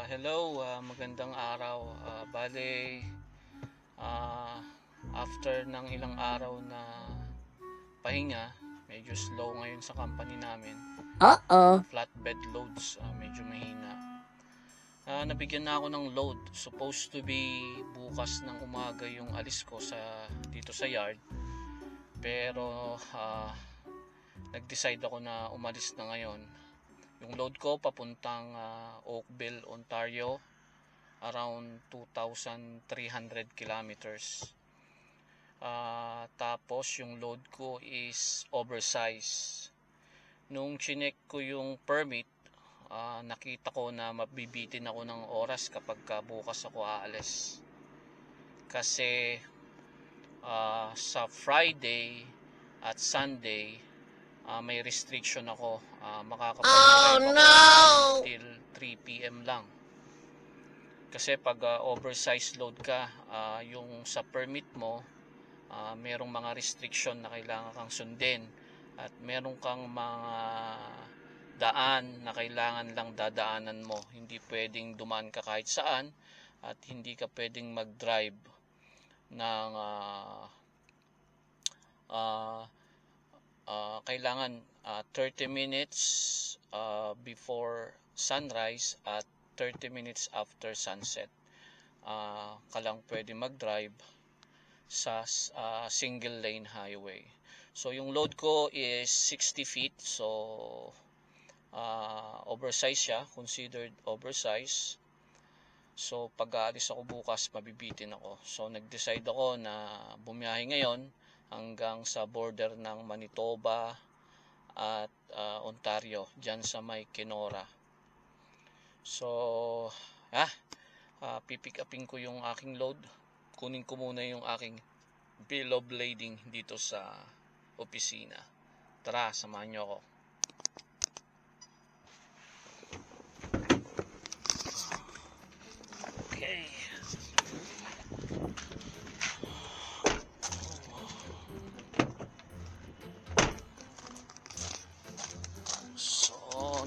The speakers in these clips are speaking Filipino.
Hello, magandang araw. Bale, ah, after ng ilang araw na pahinga, medyo slow ngayon sa company namin. Flatbed loads, medyo mahina. Nabigyan na ako ng load. Supposed to be bukas ng umaga yung alis ko dito sa yard. Pero nag-decide ako na umalis na ngayon. Yung load ko papuntang Oakville, Ontario, around 2,300 kilometers. Tapos yung load ko is oversize. Nung chinek ko yung permit, nakita ko na mabibitin ako ng oras kapag bukas ako aalis. Kasi sa Friday at Sunday, may restriction ako. Makakapag-drive ako till 3 p.m. lang. Kasi pag oversized load ka, yung sa permit mo, merong mga restriction na kailangan kang sundin. At meron kang mga daan na kailangan lang dadaanan mo. Hindi pwedeng dumaan ka kahit saan. At hindi ka pwedeng mag-drive ng kailangan 30 minutes before sunrise at 30 minutes after sunset ka lang pwede mag-drive sa single lane highway. So yung load ko is 60 feet, so oversize siya, considered oversize. So pag aalis ako bukas, mabibitin ako. So nag-decide ako na bumiyahe ngayon hanggang sa border ng Manitoba at Ontario, dyan sa may Kenora. So pipick upin ko yung aking load. Kunin ko muna yung aking bill of lading dito sa opisina. Tara, samahan nyo ako. Okay.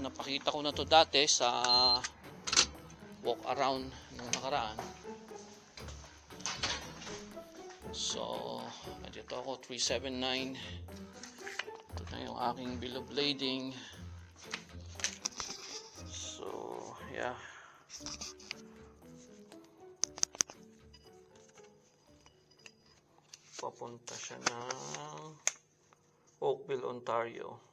Napakita ko na to dati sa walk around nung nakaraan. So dito ako 379. Ito na yung aking bill of lading. So yeah, papunta siya ng Oakville, Ontario.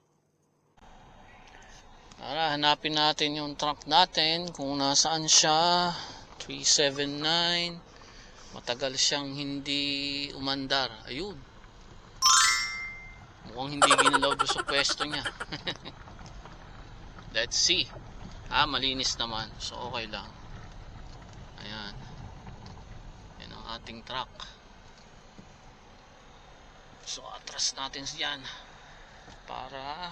Hanapin natin yung truck natin kung nasaan siya. 379. Matagal siyang hindi umandar. Ayun, mukhang hindi ginalaw doon sa pwesto niya. Let's see. Malinis naman, so okay lang. Ayan, yan ang ating truck. So atras natin yan para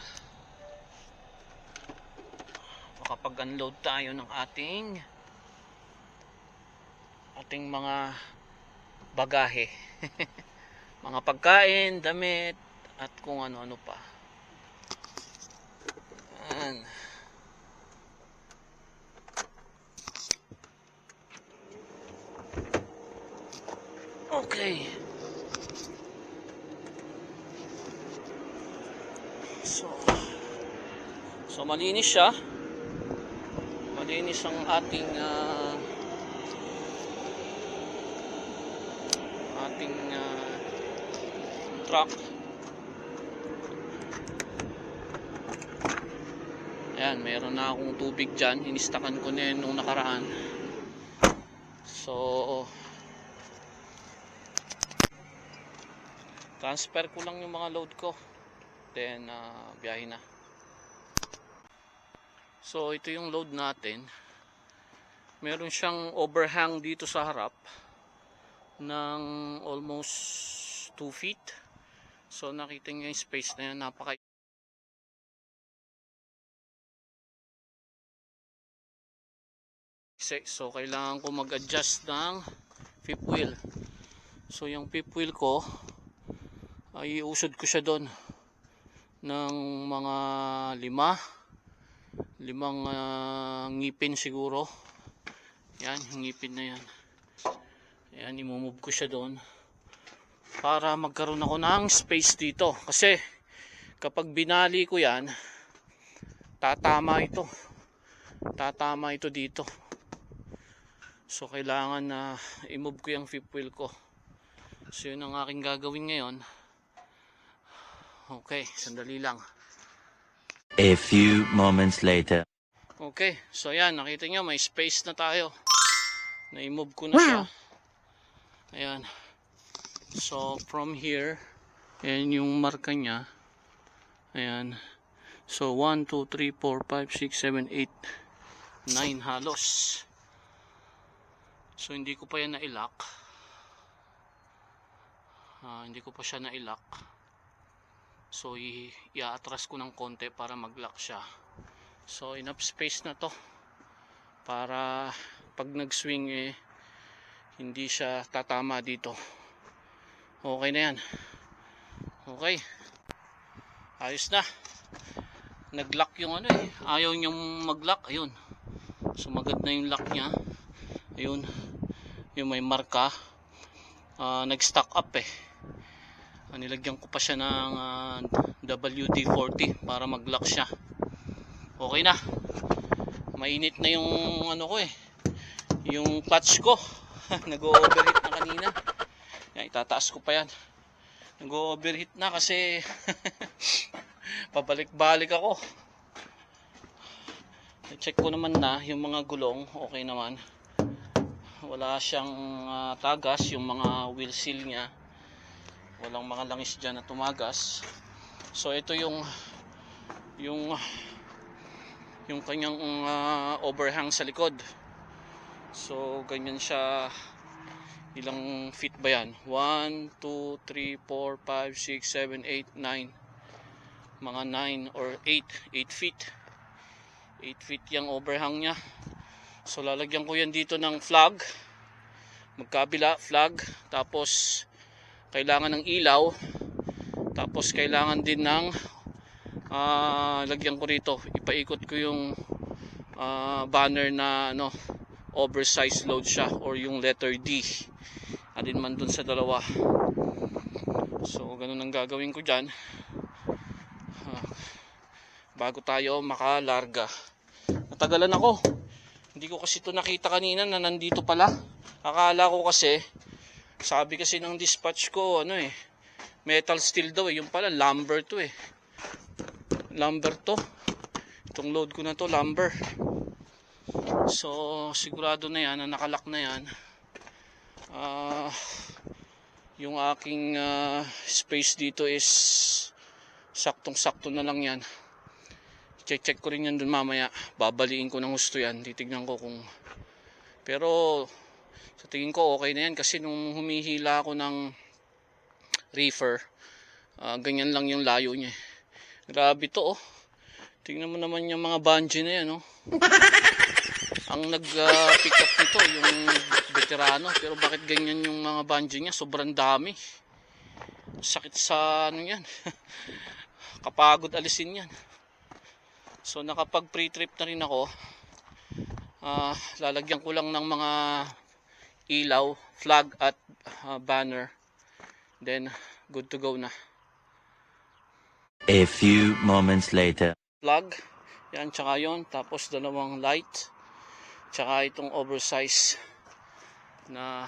makapag-unload tayo ng ating mga bagahe. Mga pagkain, damit, at kung ano-ano pa. Ayan. Okay. So malinis siya. Malinis ang ating truck. Ayan, meron na akong tubig dyan. Inistakan ko na yun nung nakaraan. So transfer ko lang yung mga load ko, then biyahe na. So ito yung load natin. Meron siyang overhang dito sa harap ng almost 2 feet. So nakita niyo yung space na yan, napaka. So kailangan ko mag-adjust ng fifth wheel. So yung fifth wheel ko ay iusod ko siya doon ng mga limang ngipin siguro. Yan, yung ngipin na yan. Ayan, imumove ko siya doon para magkaroon ako ng space dito. Kasi kapag binali ko yan, tatama ito. Tatama ito dito. So kailangan na i-move ko yung fifth wheel ko. So yun ang aking gagawin ngayon. Okay, sandali lang. A few moments later. Okay, so yan, nakita nyo may space na tayo. Na-i-move ko na siya. Ayan. So from here, ayan yung marka niya. Ayan. So 1, 2, 3, 4, 5, 6, 7, 8, 9 halos. So hindi ko pa yan na-ilock. Hindi ko pa siya na-ilock. So i-atras ko ng konti para mag-lock siya. So enough space na to para pag nag-swing hindi siya tatama dito. Okay na yan. Okay. Ayos na. Nag-lock yung ayaw niyang mag-lock. Ayun. Sumagad na yung lock niya. Ayun. Yung may marka. Nag-stock up nilagyan ko pa siya ng WD-40 para mag-lock siya. Okay na. Mainit na yung yung clutch ko. Nag-overheat na kanina. Yan, itataas ko pa yan. Nag-overheat na kasi pabalik-balik ako. I-check ko naman na yung mga gulong. Okay naman. Wala siyang tagas. Yung mga wheel seal niya. Walang mga langis dyan na tumagas. So ito yung kanyang overhang sa likod. So ganyan siya. Ilang feet ba yan? 1, 2, 3, 4, 5, 6, 7, 8, 9. Mga 9 or 8 feet. 8 feet yung overhang nya. So lalagyan ko yan dito ng flag. Magkabila flag. Tapos kailangan ng ilaw. Tapos kailangan din ng lagyan ko rito. Ipaikot ko yung banner na oversized load siya or yung letter D. Alin man dun sa dalawa. So ganun ang gagawin ko dyan bago tayo makalarga. Natagalan ako. Hindi ko kasi ito nakita kanina na nandito pala. Akala ko kasi, sabi kasi ng dispatch ko metal steel daw yung pala lumber to lumber to. Itong load ko na to lumber. So sigurado na yan na nakalock na yan. Yung aking space dito is saktong-sakto na lang yan. Check ko rin yan dun mamaya. Babaliin ko ng gusto yan. Titignan ko kung pero sa tingin ko okay na yan kasi nung humihila ako ng reefer, ganyan lang yung layo niya. Grabe to Tingnan mo naman yung mga bungee na yan Ang nag-pick up nito yung veterano, pero bakit ganyan yung mga bungee niya? Sobrang dami. Sakit sa yan. Kapagod alisin yan. So nakapag pre-trip na rin ako. Lalagyan ko lang ng mga ilaw, flag at banner. Then good to go na. A few moments later. Flag, yan, tsaka yun. Tapos dalawang light. Tsaka itong oversize na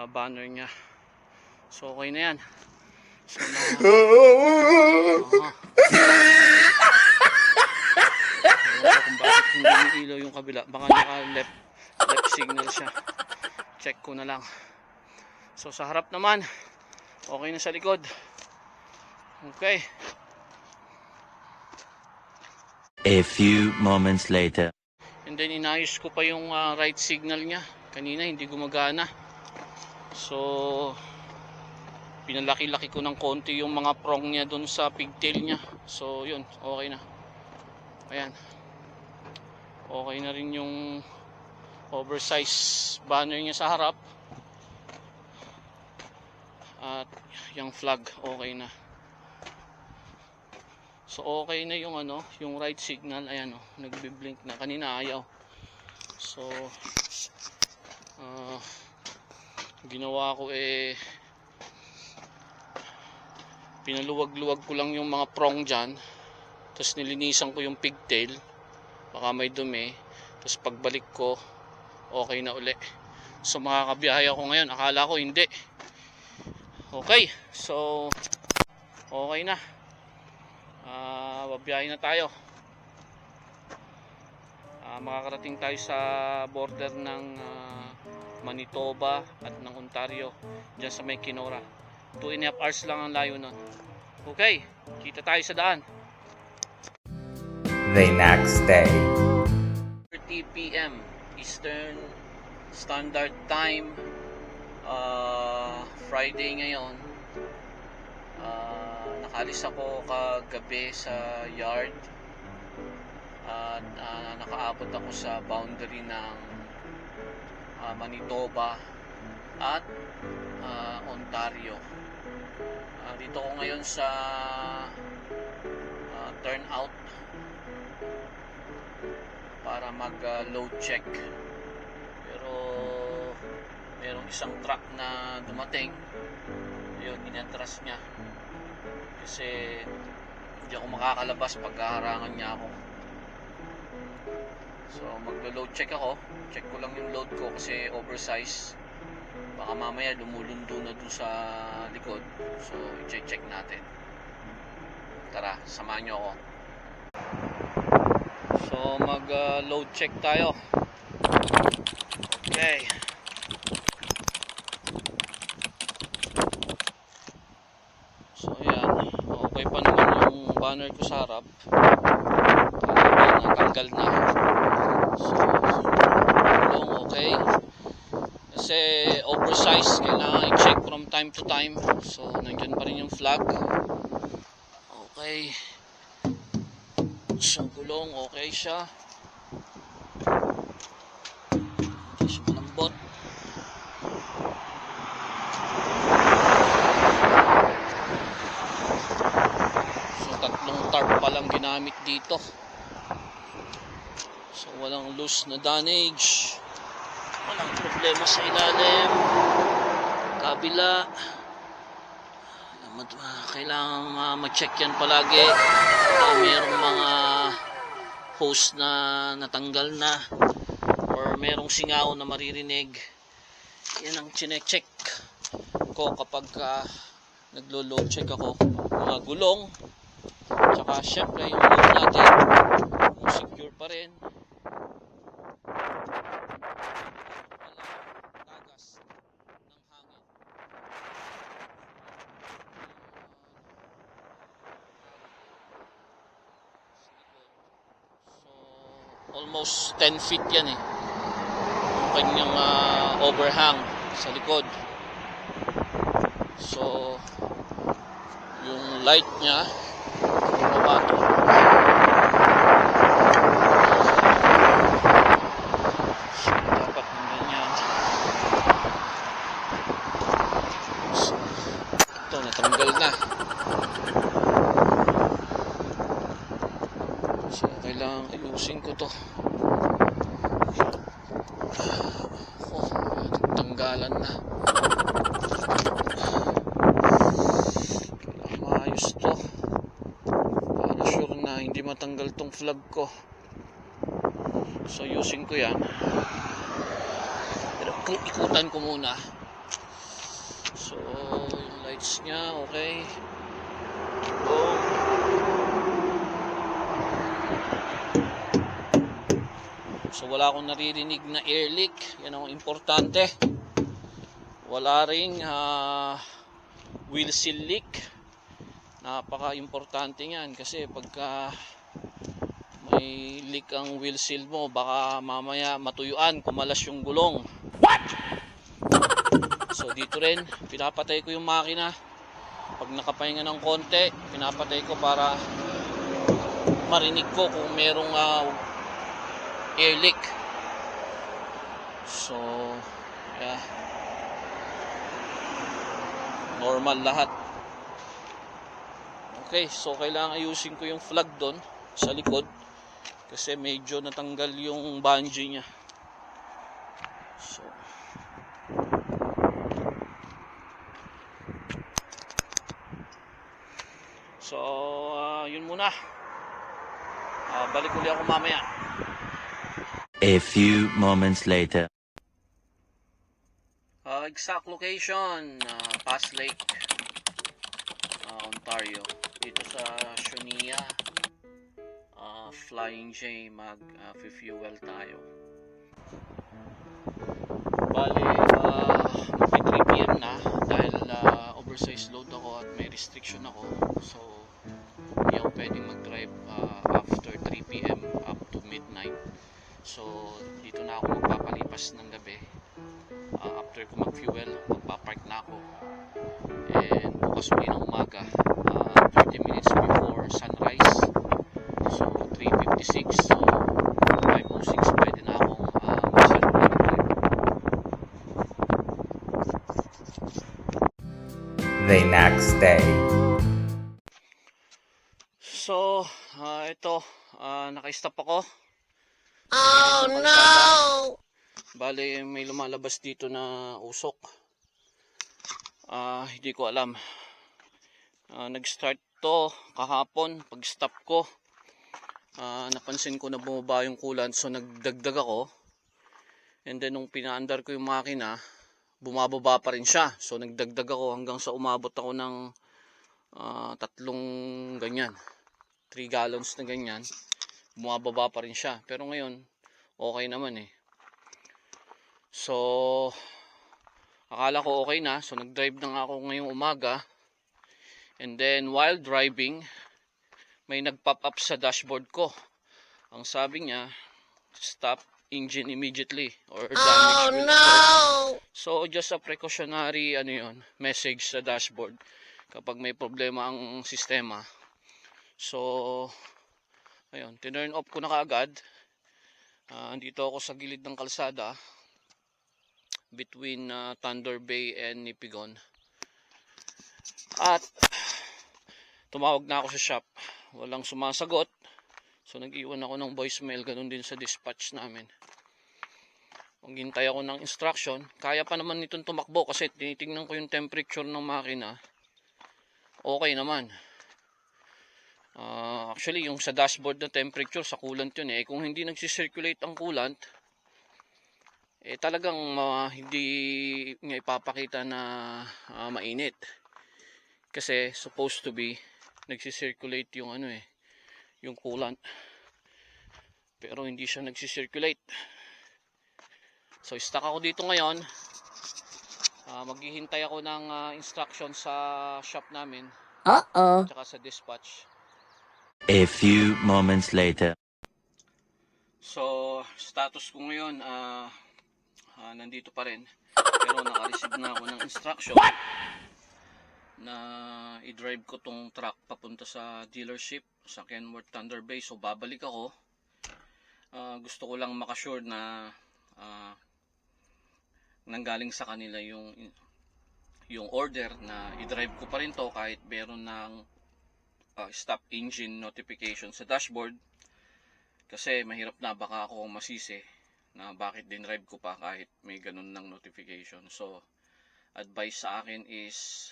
banner nya. So okay na yan. So kung bakit hindi ilaw yung kabila, baka naka left signal siya. Check ko na lang. So sa harap naman okay na sa likod. Okay. A few moments later. And then inayos ko pa yung right signal nya. Kanina hindi gumagana. So pinalaki-laki ko ng konti yung mga prong nya dun sa pigtail nya. So yun, okay na. Ayan. Okay na rin yung oversize banner nya sa harap. At yung flag okay na. So okay na yung yung right signal. Ayan nagbi-blink na. Kanina ayaw. So ginawa ko pinaluwag-luwag ko lang yung mga prong dyan, tapos nilinisan ko yung pigtail, baka may dumi, tapos pagbalik ko okay na uli. So makakabiyahe ako ngayon, akala ko hindi. Okay, so okay na, babiyahe na tayo. Makakarating tayo sa border ng Manitoba at ng Ontario, dyan sa may Kenora. 2.5 hours lang ang layo nun. Okay, kita tayo sa daan. The next day. 30 p.m. Eastern Standard Time. Friday ngayon. Nakalis ako kagabi sa yard. At nakaabot ako sa boundary ng Manitoba at Ontario. Dito ko ngayon sa turnout para mag load check, pero merong isang truck na dumating. Ayun, inatras niya kasi hindi ako makakalabas pag harangan niya ako. So maglo-load check ako, check ko lang yung load ko kasi oversize, baka mamaya lumulundo na doon sa likod. So i-check natin. Tara, samahan nyo ako. So mag load check tayo. Okay. So ayan, okay pa naman yung banner ko sa harap. Natanggal na. So okay. Kasi oversize, kailangan i-check from time to time. So nandiyan pa rin yung flag. Okay. So gulong, okay siya. Hindi siya malambot. So 3 tarp pa lang ginamit dito. So walang loose na damage. Walang problema sa ilalim. Kabila. Kailangan ma-check yan palagi. Merong mga hose na natanggal na or merong singaw na maririnig. Yan ang chine-check ko kapag naglo-load check ako. Mga gulong, tsaka syempre yung load natin kung secure pa rin. Almost 10 feet yan yung kanyang overhang sa likod. So yung light niya bumabato. So dapat ng ganyan. So ito, natanggal na. So kailangan ilusin ko to. Tanggalan na. Maayos to para sure na hindi matanggal tong flag ko. So using ko yan, pero ikutan ko muna. So yung lights nya okay. So wala akong naririnig na air leak. Yan ang importante. Wala ring wheel seal leak. Napaka-importante yan kasi pagka may leak ang wheel seal mo, baka mamaya matuyuan, kumalas yung gulong. What? So dito rin, pinapatay ko yung makina. Pag nakapahinga ng konti, pinapatay ko para marinig ko kung merong air leak. So yeah, normal lahat. Okay, so kailangan ayusin ko yung flag doon sa likod kasi medyo natanggal yung bungee niya. So, yun muna. Balik uli ako mamaya. A few moments later. Exact location, Pass Lake, Ontario. Dito sa Shonia. Flying J, mag-fuel tayo. Bali, may 3 PM na dahil oversized load ako at may restriction ako. So, hindi ako pwedeng mag-drive after 3 PM up to midnight. So, dito na ako magpapalipas ng gabi. After ko mag-fuel, magpapark na ako. And bukas uli ng umaga, 30 minutes before sunrise. So, 3:56. So, 5:06 pwede na akong mag-drive. The next day. So, ito, naka-stop ako. Oh no! Bale, may lumalabas dito na usok. Hindi ko alam. Nag-start to kahapon. Pag stop ko, napansin ko na bumaba yung coolant. So, nagdagdag ako. And then, nung pinaandar ko yung makina, bumababa pa rin siya. So, nagdagdag ako hanggang sa umabot ako ng 3 ganyan. 3 gallons na ganyan. Bumababa pa rin siya. Pero ngayon, okay naman eh. So, akala ko okay na. So, nag-drive na nga ako ngayong umaga. And then, while driving, may nag-pop up sa dashboard ko. Ang sabi niya, stop engine immediately or damage will occur. So, just a precautionary message sa dashboard kapag may problema ang sistema. So, ayun, tinurn off ko na kaagad. Andito ako sa gilid ng kalsada between Thunder Bay and Nipigon. At tumawag na ako sa shop. Walang sumasagot. So nag-iwan ako ng voicemail, ganun din sa dispatch namin. Maghintay ako ng instruction. Kaya pa naman nitong tumakbo kasi tinitingnan ko yung temperature ng makina. Okay naman. Actually, yung sa dashboard na temperature, sa coolant yun eh. Kung hindi nagsisirculate ang coolant, talagang hindi nga ipapakita na mainit. Kasi supposed to be nagsisirculate yung yung coolant. Pero hindi siya nagsisirculate. So, stuck ako dito ngayon. Maghihintay ako ng instruction sa shop namin. Tsaka sa dispatch. A few moments later. So, status ko ngayon, nandito pa rin. Pero naka-receive na ako ng instruction na i-drive ko tong truck papunta sa dealership sa Kenworth Thunder Bay. So, babalik ako. Gusto ko lang makasure na nanggaling sa kanila yung order na i-drive ko pa rin to kahit meron ng stop engine notification sa dashboard. Kasi mahirap na, baka ako masisi na bakit din-drive ko pa kahit may ganun ng notification. So, advice sa akin is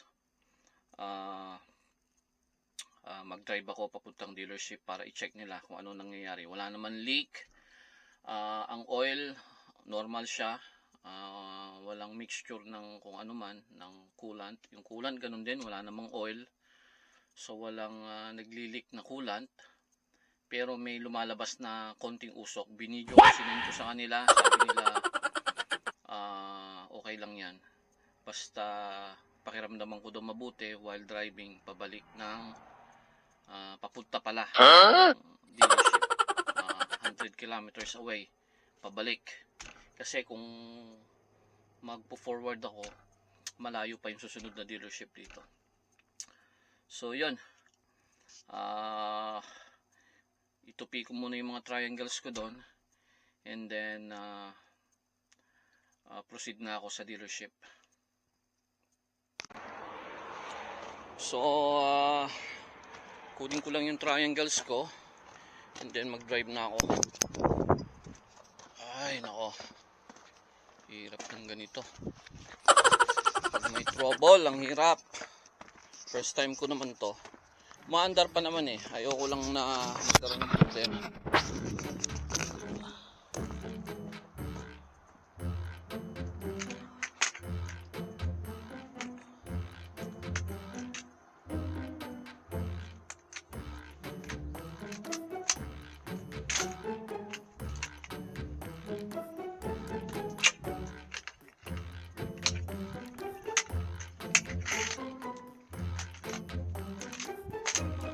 mag-drive ako papuntang dealership para i-check nila kung ano nangyayari. Wala naman leak. Ang oil, normal siya. Walang mixture ng kung ano man, ng coolant. Yung coolant, ganun din. Wala namang oil. So, walang nagli-leak na coolant. Pero may lumalabas na konting usok. Binidyo ko, sinend ko sa kanila. Sabi nila, okay lang yan. Basta pakiramdaman ko daw mabuti while driving pabalik ng papunta pala ng dealership. 100 kilometers away. Pabalik. Kasi kung magpo-forward ako, malayo pa yung susunod na dealership dito. So, yun. Itupi ko muna yung mga triangles ko doon. And then, proceed na ako sa dealership. So, kunin ko lang yung triangles ko. And then, mag-drive na ako. Ay, nako. Hirap ng ganito. Pag may trouble, ang hirap. First time ko naman to. Maandar pa naman eh. Ayoko lang na magkaroon ng problema.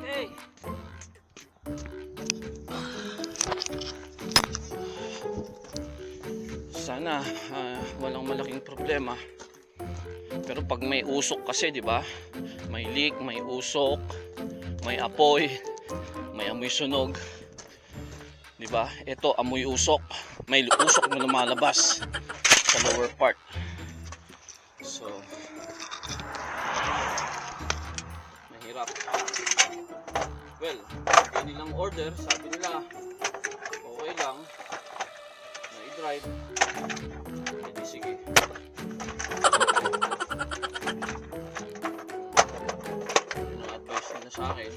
Hey! Sana walang malaking problema. Pero pag may usok kasi, 'di ba? May leak, may usok, may apoy, may amoy sunog. 'Di ba? Ito amoy usok. May usok na lumalabas sa lower part. So mahirap. Well, bigay nilang order, sabi nila okay lang na i-drive. Hindi, sige. Yun ang advice nila sa akin.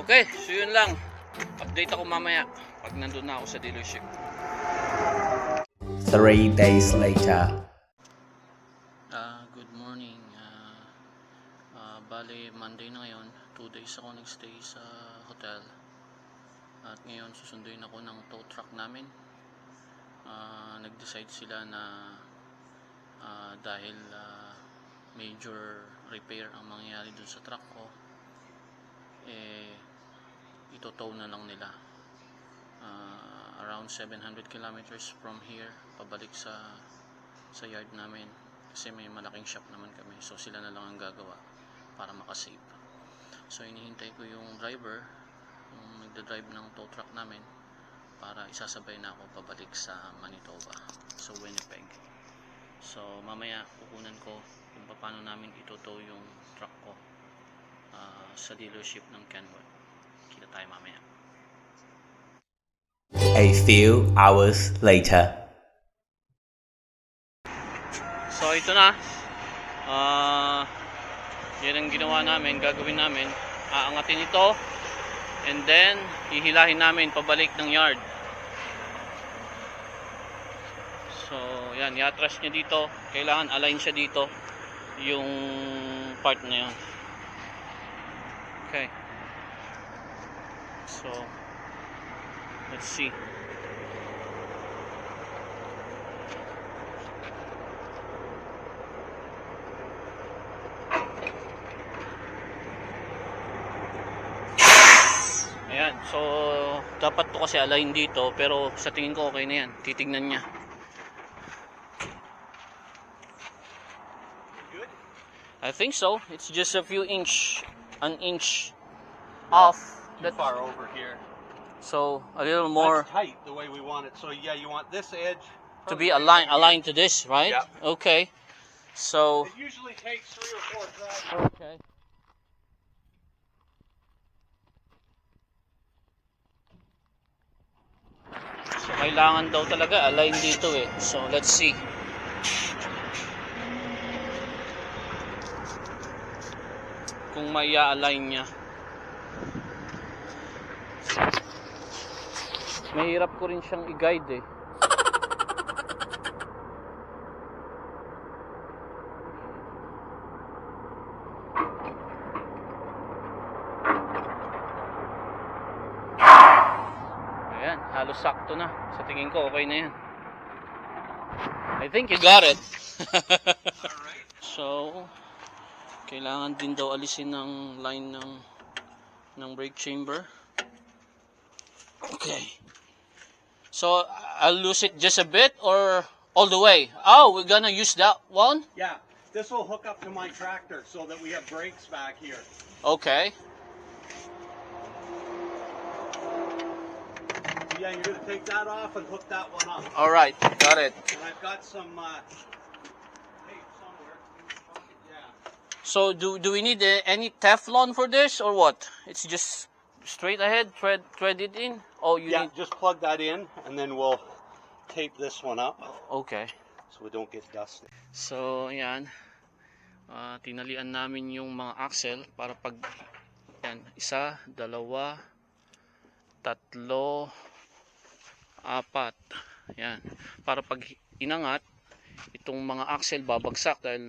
Okay, so yun lang. Update ako mamaya pag nandun na ako sa dealership. 3 days later. Good morning. Bale, Monday na ngayon. 2 days ako nagstay sa hotel. At ngayon susunduin ako ng tow truck namin. Nag-decide sila na dahil major repair ang mangyayari dun sa truck ko, ito-tow na lang nila around 700 kilometers from here pabalik sa yard namin, kasi may malaking shop naman kami, so sila na lang ang gagawa para makasave. So inihintay ko yung driver, yung nagda-drive ng tow truck namin, para isasabay na ako pabalik sa Manitoba, so Winnipeg. So mamaya kukunan ko kung paano namin ito-tow yung truck ko sa dealership ng Kenworth. Kita tayo mamaya. A few hours later. So ito na. Yan ang ginawa namin, gagawin namin. Aangatin ito and then hihilahin namin pabalik ng yard. So yan, i-atras niya dito. Kailangan align siya dito yung part na yun. Okay. So let's see. Ayan, so dapat to kasi align dito, pero sa tingin ko okay na yan. Titignan niya. Good? I think so. It's just an inch off. Too far over here. So a little more That's tight the way we want it. So yeah, you want this edge to be aligned to this, right? Yeah. Okay. So It usually takes 3 or 4 tries. okay. So kailangan daw talaga align dito eh. So let's see. Kung may i-align niya. Mahirap ko rin siyang i-guide eh. Ayan, halos sakto na. Sa tingin ko okay na yan. I think you got it. So, kailangan din daw alisin ng line ng brake chamber. Okay. So I'll lose it just a bit or all the way? Oh, we're gonna use that one? Yeah, this will hook up to my tractor so that we have brakes back here. Okay. Yeah, you're gonna take that off and hook that one up. All right, got it. And I've got some tape somewhere. Yeah. So do we need any Teflon for this or what? It's just straight ahead, thread it in? Oh, you Yeah, need... just plug that in and then we'll tape this one up Okay. so we don't get dust. So, ayan. Tinalian namin yung mga axle para pag... Yan, 1, 2, 3, 4. Yan. Para pag inangat, itong mga axle babagsak dahil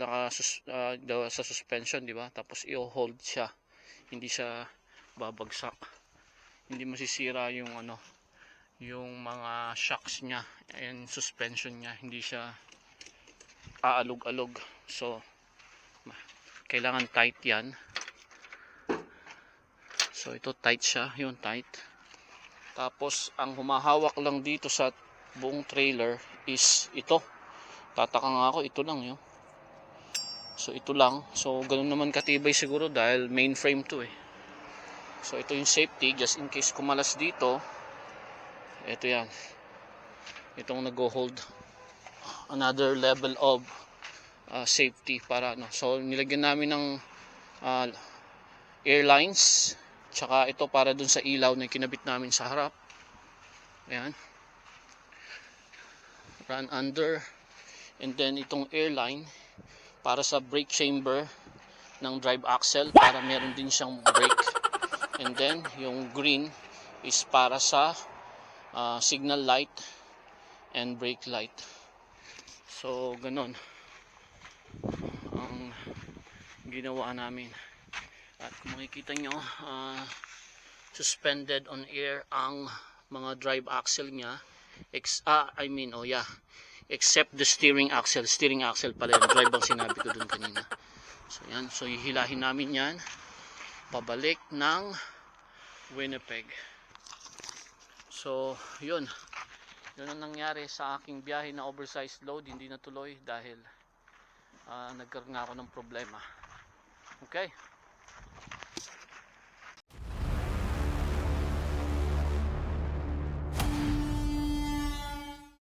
sa suspension, di ba? Tapos i-hold siya. Hindi siya babagsak. Hindi masisira yung yung mga shocks niya and suspension niya. Hindi siya aalog-alog. So kailangan tight yan. So ito tight siya, yun tight. Tapos ang humahawak lang dito sa buong trailer is ito. Tataka nga ako, ito lang yun. So ito lang. So ganun naman katibay siguro dahil mainframe to eh. So ito yung safety just in case kumalas dito. Ito yan. Itong nag-hold another level of safety para So nilagyan namin ng airlines. Tsaka ito para dun sa ilaw na kinabit namin sa harap. Ayan. Run under. And then itong airline para sa brake chamber ng drive axle para meron din siyang brake. And then yung green is para sa signal light and brake light. So ganun ang ginawa namin. At kung makikita nyo, suspended on air ang mga drive axle niya. Except the steering axle. Steering axle pala yung drive ang sinabi ko dun kanina. So yan, so hihilahin namin yan pabalik ng Winnipeg. So yun ang nangyari sa aking biyahe na oversized load. Hindi natuloy dahil nagkaroon nga ako ng problema. Okay.